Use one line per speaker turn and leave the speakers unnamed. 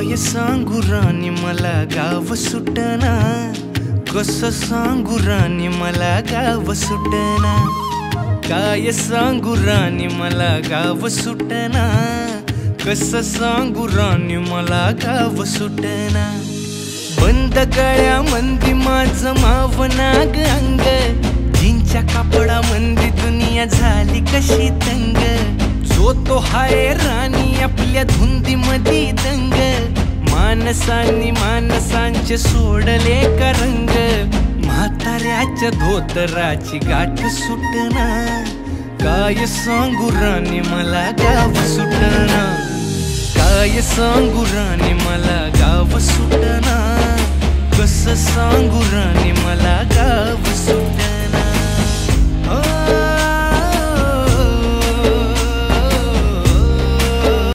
काय सांगू राणी मला गाव सुटना, कसं सांगू राणी मला गाव सुटना। काय सांगू राणी मला गाव सुटना, कसं सांगू राणी मला गाव सुटना। बंद गळ्यामंदी माझं मावनाग अंग, जीनच्या कापडामंदी दुनिया झाली कशी तंग। जो तो हाय राणी आपल्या धुंदीमधी दंग, माणसांनी माणसांचे सोडले का रंग। म्हाताऱ्याच्या धोतराची गाठ सुटना, काय सांगू राणी मला गाव सुटना। काय सांगू राणी मला गाव सुटना, कसं सांगू राणी मला गाव सुटना।